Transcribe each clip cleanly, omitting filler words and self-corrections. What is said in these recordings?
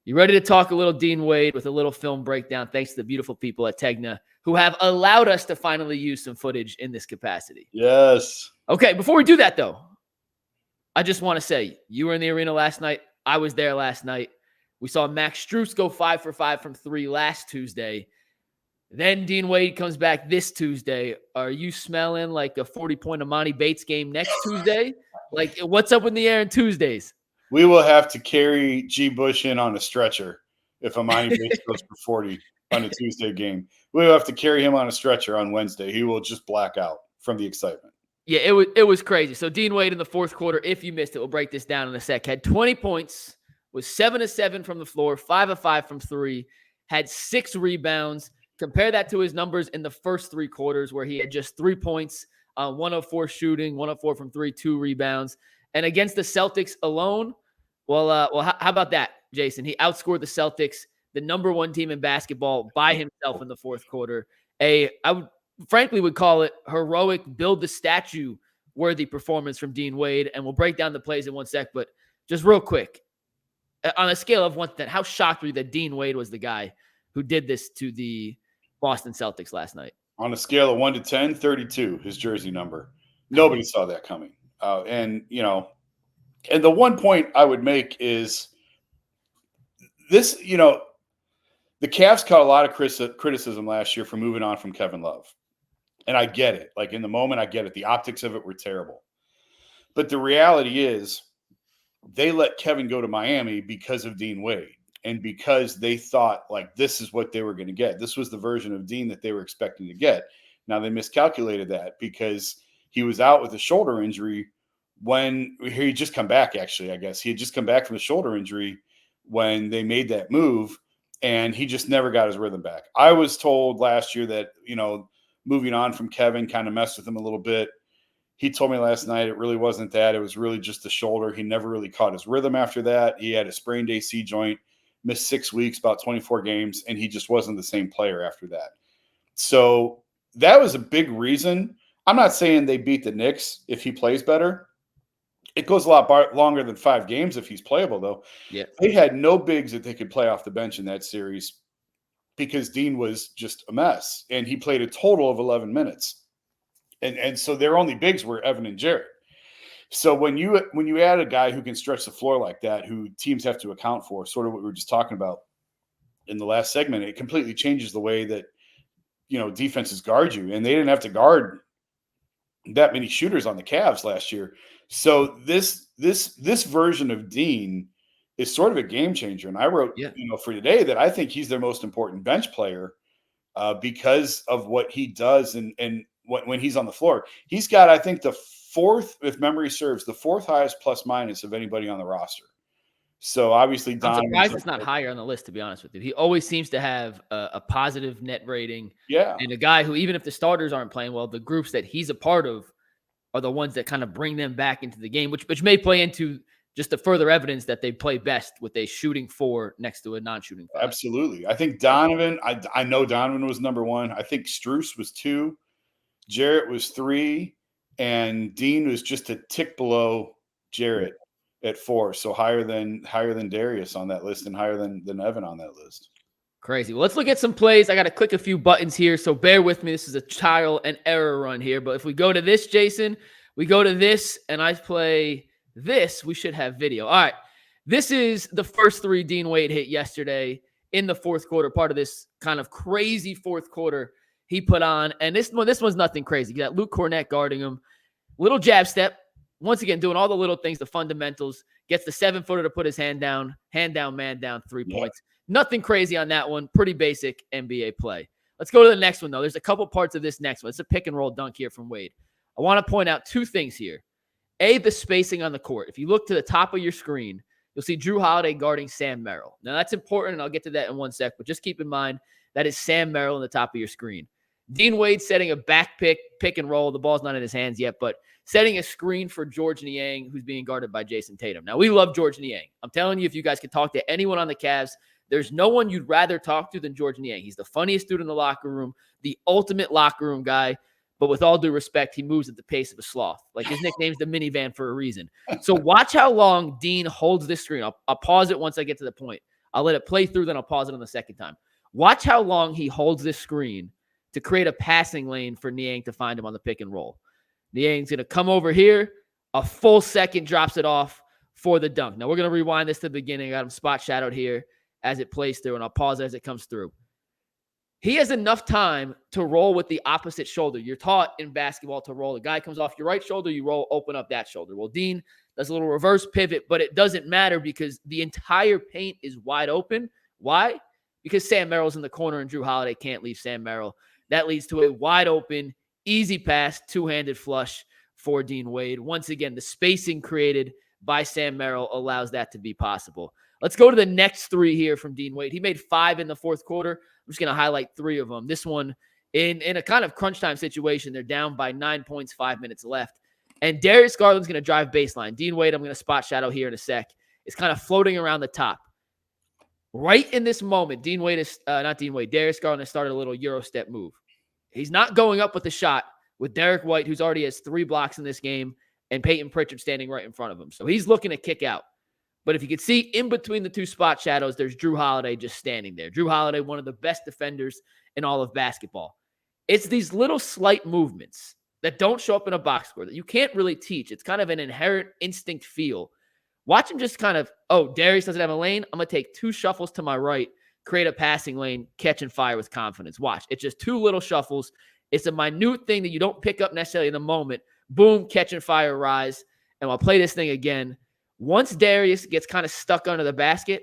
You ready to talk a little Dean Wade with a little film breakdown? Thanks to the beautiful people at Tegna who have allowed us to finally use some footage in this capacity. Yes. Okay, before we do that, though, I just want to say you were in the arena last night. I was there last night. We saw Max Strus go 5 for 5 from 3 last Tuesday. Then Dean Wade comes back this Tuesday. Are you smelling like a 40-point Amani Bates game next Tuesday? Like, what's up in the air on Tuesdays? We will have to carry G. Bush in on a stretcher if Amani Bates goes for 40 on a Tuesday game. We will have to carry him on a stretcher on Wednesday. He will just black out from the excitement. Yeah, it was crazy. So Dean Wade in the fourth quarter, if you missed it, we'll break this down in a sec, had 20 points, was 7 of 7 from the floor, 5 of 5 from 3, had 6 rebounds. Compare that to his numbers in the first 3 quarters where he had just 3 points, 1 of 4 shooting, 1 of 4 from 3, 2 rebounds. And against the Celtics alone, well, how about that, Jason? He outscored the Celtics, the number 1 team in basketball, by himself in the fourth quarter. I would call it heroic, build the statue worthy performance from Dean Wade. And we'll break down the plays in one sec, but just real quick, on a scale of 1 to 10, how shocked were you that Dean Wade was the guy who did this to the Boston Celtics last night? On a scale of 1 to 10, 32, his jersey number. Nobody saw that coming. And the one point I would make is this, the Cavs caught a lot of criticism last year for moving on from Kevin Love. And I get it. Like, in the moment, I get it. The optics of it were terrible. But the reality is they let Kevin go to Miami because of Dean Wade and because they thought, like, this is what they were going to get. This was the version of Dean that they were expecting to get. Now, they miscalculated that because he was out with a shoulder injury when he had just come back, actually, I guess. He had just come back from the shoulder injury when they made that move, and he just never got his rhythm back. I was told last year that, moving on from Kevin kind of messed with him a little bit. He told me last night it really wasn't that. It was really just the shoulder. He never really caught his rhythm after that. He had a sprained AC joint, missed 6 weeks, about 24 games, and he just wasn't the same player after that. So that was a big reason. I'm not saying they beat the Knicks if he plays better. It goes a lot longer than 5 games if he's playable, though. Yeah. They had no bigs that they could play off the bench in that series because Dean was just a mess, and he played a total of 11 minutes. And so their only bigs were Evan and Jarrett. So when you add a guy who can stretch the floor like that, who teams have to account for, sort of what we were just talking about in the last segment, it completely changes the way that, defenses guard you. And they didn't have to guard that many shooters on the Cavs last year. So this version of Dean is sort of a game changer. And I wrote, for today that I think he's their most important bench player because of what he does and when he's on the floor. He's got, I think, the 4th, if memory serves, the 4th highest plus minus of anybody on the roster. So obviously, I'm surprised it's not higher on the list, to be honest with you. He always seems to have a positive net rating. Yeah. And a guy who, even if the starters aren't playing well, the groups that he's a part of are the ones that kind of bring them back into the game, which may play into just the further evidence that they play best with a shooting 4 next to a non-shooting 5. Absolutely. I think Donovan, I know Donovan was number 1. I think Strus was 2. Jarrett was 3. And Dean was just a tick below Jarrett at 4. So higher than Darius on that list and higher than Evan on that list. Crazy. Well, let's look at some plays. I got to click a few buttons here, so bear with me. This is a trial and error run here. But if we go to this, Jason, we go to this, and I play this, we should have video. All right. This is the first 3 Dean Wade hit yesterday in the fourth quarter, part of this kind of crazy fourth quarter he put on. And this one's nothing crazy. You got Luke Cornett guarding him. Little jab step. Once again, doing all the little things, the fundamentals. Gets the 7-footer to put his hand down, man down, 3 points. Nothing crazy on that one. Pretty basic NBA play. Let's go to the next one, though. There's a couple parts of this next one. It's a pick and roll dunk here from Wade. I want to point out 2 things here. A, the spacing on the court. If you look to the top of your screen, you'll see Drew Holiday guarding Sam Merrill. Now, that's important, and I'll get to that in one sec, but just keep in mind that is Sam Merrill on the top of your screen. Dean Wade setting a back pick and roll. The ball's not in his hands yet, but setting a screen for George Niang, who's being guarded by Jason Tatum. Now, we love George Niang. I'm telling you, if you guys could talk to anyone on the Cavs, there's no one you'd rather talk to than George Niang. He's the funniest dude in the locker room, the ultimate locker room guy. But with all due respect, he moves at the pace of a sloth. Like, his nickname's the minivan for a reason. So watch how long Dean holds this screen. I'll pause it once I get to the point. I'll let it play through, then I'll pause it on the second time. Watch how long he holds this screen to create a passing lane for Niang to find him on the pick and roll. Niang's going to come over here. A full second, drops it off for the dunk. Now, we're going to rewind this to the beginning. I got him spot shadowed here as it plays through, and I'll pause it as it comes through. He has enough time to roll with the opposite shoulder. You're taught in basketball to roll. The guy comes off your right shoulder, you roll, open up that shoulder. Well, Dean does a little reverse pivot, but it doesn't matter because the entire paint is wide open. Why? Because Sam Merrill's in the corner and Drew Holiday can't leave Sam Merrill. That leads to a wide open, easy pass, two-handed flush for Dean Wade. Once again, the spacing created by Sam Merrill allows that to be possible. Let's go to the next three here from Dean Wade. He made 5 in the fourth quarter. I'm just going to highlight 3 of them. This one, in a kind of crunch time situation, they're down by 9 points, 5 minutes left. And Darius Garland's going to drive baseline. Dean Wade, I'm going to spot shadow here in a sec, is kind of floating around the top. Right in this moment, Darius Garland has started a little Euro step move. He's not going up with the shot with Derek White, who's already has 3 blocks in this game, and Peyton Pritchard standing right in front of him. So he's looking to kick out. But if you can see in between the 2 spot shadows, there's Drew Holiday just standing there. Drew Holiday, one of the best defenders in all of basketball. It's these little slight movements that don't show up in a box score that you can't really teach. It's kind of an inherent instinct feel. Watch him just kind of, Darius doesn't have a lane. I'm going to take 2 shuffles to my right, create a passing lane, catch and fire with confidence. Watch. It's just 2 little shuffles. It's a minute thing that you don't pick up necessarily in the moment. Boom, catch and fire, rise. And I'll play this thing again. Once Darius gets kind of stuck under the basket,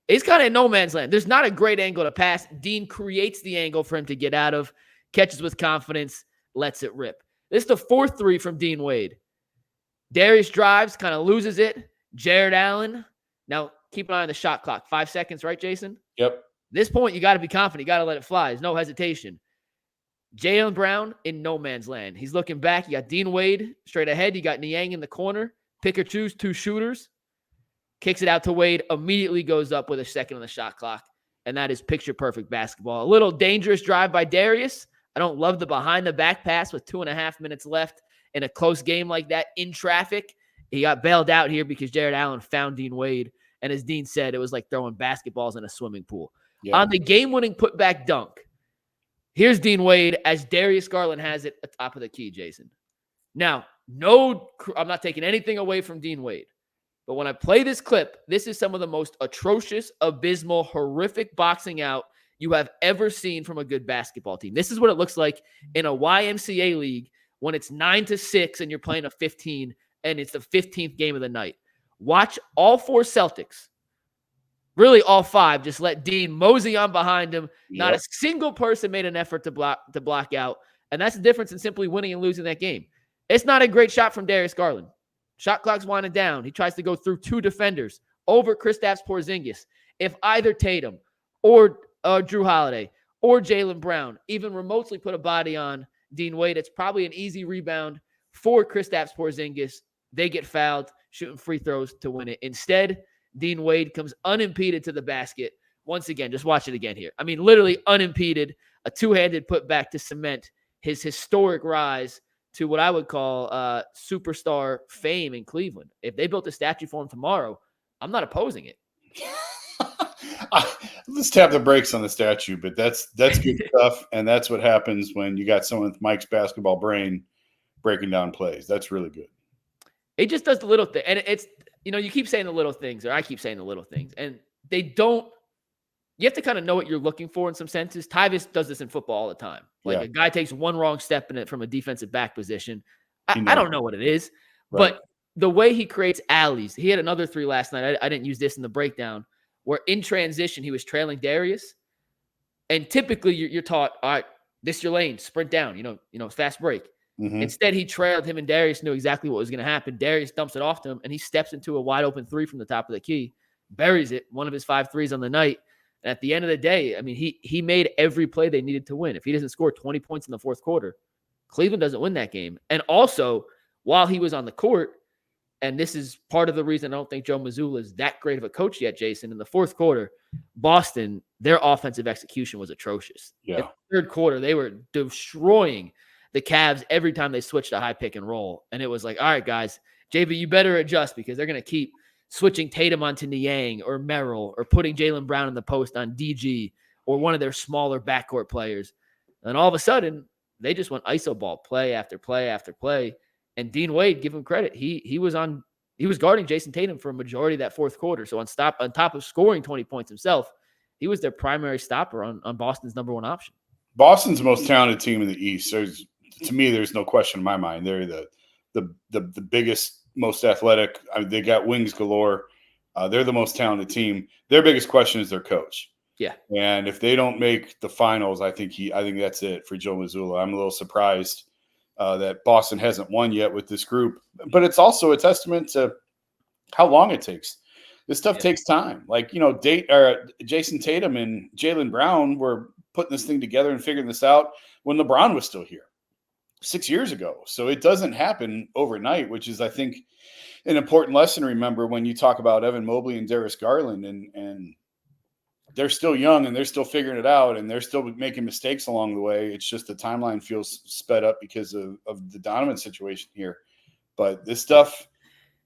he's kind of in no man's land. There's not a great angle to pass. Dean creates the angle for him to get out of, catches with confidence, lets it rip. This is the 4th 3 from Dean Wade. Darius drives, kind of loses it. Jared Allen. Now, keep an eye on the shot clock. 5 seconds, right, Jason? Yep. At this point, you got to be confident. You got to let it fly. There's no hesitation. Jaylen Brown in no man's land. He's looking back. You got Dean Wade straight ahead. You got Niang in the corner. Pick or choose, 2 shooters. Kicks it out to Wade. Immediately goes up with a second on the shot clock. And that is picture-perfect basketball. A little dangerous drive by Darius. I don't love the behind-the-back pass with 2.5 minutes left in a close game like that in traffic. He got bailed out here because Jared Allen found Dean Wade. And as Dean said, it was like throwing basketballs in a swimming pool. Yeah. On the game-winning putback dunk, here's Dean Wade as Darius Garland has it at the top of the key, Jason. Now, I'm not taking anything away from Dean Wade. But when I play this clip, this is some of the most atrocious, abysmal, horrific boxing out you have ever seen from a good basketball team. This is what it looks like in a YMCA league when it's 9-6 and you're playing a 15 and it's the 15th game of the night. Watch all 4 Celtics, really all 5, just let Dean mosey on behind him. Yep. Not a single person made an effort to block out. And that's the difference in simply winning and losing that game. It's not a great shot from Darius Garland. Shot clock's winding down. He tries to go through 2 defenders over Kristaps Porzingis. If either Tatum or Drew Holiday or Jaylen Brown even remotely put a body on Dean Wade, it's probably an easy rebound for Kristaps Porzingis. They get fouled, shooting free throws to win it. Instead, Dean Wade comes unimpeded to the basket. Once again, just watch it again here. I mean, literally unimpeded, a 2-handed putback to cement his historic rise to what I would call superstar fame in Cleveland. If they built a statue for him tomorrow, I'm not opposing it. Let's tap the brakes on the statue, but that's good stuff, and that's what happens when you got someone with Mike's basketball brain breaking down plays. That's really good. It just does the little thing, and it's, you keep saying the little things, or I keep saying the little things, and they don't. You have to kind of know what you're looking for in some senses. Tyvus does this in football all the time. Like a guy takes one wrong step in it from a defensive back position. I don't know what it is, but the way he creates alleys, he had another 3 last night. I didn't use this in the breakdown, where in transition, he was trailing Darius. And typically you're taught, all right, this is your lane, sprint down, fast break. Mm-hmm. Instead, he trailed him and Darius knew exactly what was going to happen. Darius dumps it off to him and he steps into a wide open 3 from the top of the key, buries it, one of his 5 threes on the night. And at the end of the day, I mean, he made every play they needed to win. If he doesn't score 20 points in the fourth quarter, Cleveland doesn't win that game. And also, while he was on the court, and this is part of the reason I don't think Joe Mazzulla is that great of a coach yet, Jason, in the fourth quarter, Boston, their offensive execution was atrocious. Yeah. In the third quarter, they were destroying the Cavs every time they switched a high pick and roll. And it was like, all right, guys, JB, you better adjust because they're going to keep switching Tatum onto Niang or Merrill or putting Jaylen Brown in the post on DG or one of their smaller backcourt players. And all of a sudden, they just went iso ball play after play after play. And Dean Wade, give him credit. He was guarding Jason Tatum for a majority of that fourth quarter. So on top of scoring 20 points himself, he was their primary stopper on Boston's number one option. Boston's the most talented team in the East. To me, there's no question in my mind. They're the biggest, most athletic. I mean, they got wings galore. They're the most talented team. Their biggest question is their coach. Yeah. And if they don't make the finals, I think that's it for Joe Mazzulla. I'm a little surprised that Boston hasn't won yet with this group. But it's also a testament to how long it takes. This stuff takes time. Like, Jason Tatum and Jaylen Brown were putting this thing together and figuring this out when LeBron was still here 6 years ago. So it doesn't happen overnight, which is, I think, an important lesson to remember when you talk about Evan Mobley and Darius Garland, and they're still young and they're still figuring it out and they're still making mistakes along the way. It's just the timeline feels sped up because of the Donovan situation here. But this stuff,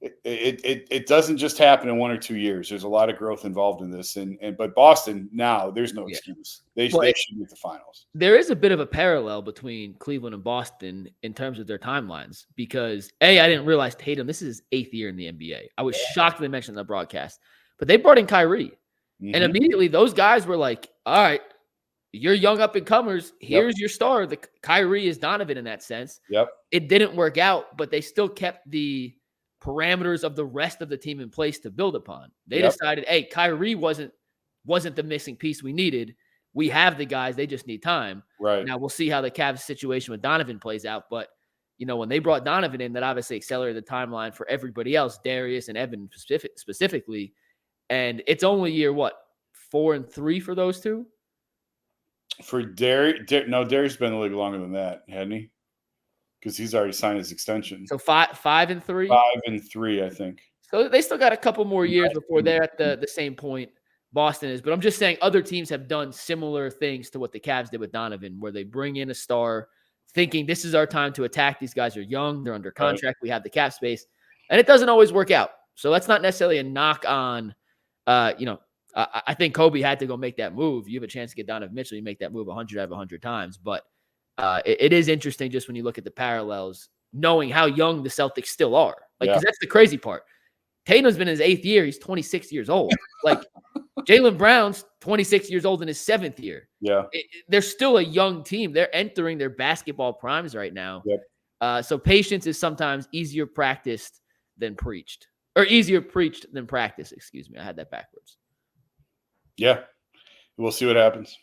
it doesn't just happen in 1 or 2 years. There's a lot of growth involved in this. But Boston now, there's no excuse. They should make the finals. There is a bit of a parallel between Cleveland and Boston in terms of their timelines because I didn't realize Tatum, this is his 8th year in the NBA. I was shocked they mentioned the broadcast, but they brought in Kyrie. Mm-hmm. And immediately those guys were like, all right, you're young up and comers. Here's your star. The Kyrie is Donovan in that sense. Yep. It didn't work out, but they still kept the parameters of the rest of the team in place to build upon. They decided, hey, Kyrie wasn't the missing piece we needed. We have the guys. They just need time. Right. Now we'll see how the Cavs situation with Donovan plays out. But, when they brought Donovan in, that obviously accelerated the timeline for everybody else, Darius and Evan specifically. And it's only year, 4 and 3 for those two? For Darius, Darius has been in the league longer than that, hadn't he? Because he's already signed his extension. So 5 and 3? 5 and 3, I think. So they still got a couple more years before they're at the same point Boston is. But I'm just saying other teams have done similar things to what the Cavs did with Donovan, where they bring in a star thinking this is our time to attack. These guys are young. They're under contract. Right. We have the cap space. And it doesn't always work out. So that's not necessarily a knock on, I think Kobe had to go make that move. You have a chance to get Donovan Mitchell. You make that move 100 out of 100 times. But it is interesting just when you look at the parallels, knowing how young the Celtics still are. Because that's the crazy part. Tatum's been in his 8th year. He's 26 years old. Like Jaylen Brown's 26 years old in his 7th year. Yeah. They're still a young team. They're entering their basketball primes right now. Yep. So patience is sometimes easier practiced than preached. Or easier preached than practiced. Excuse me. I had that backwards. Yeah. We'll see what happens.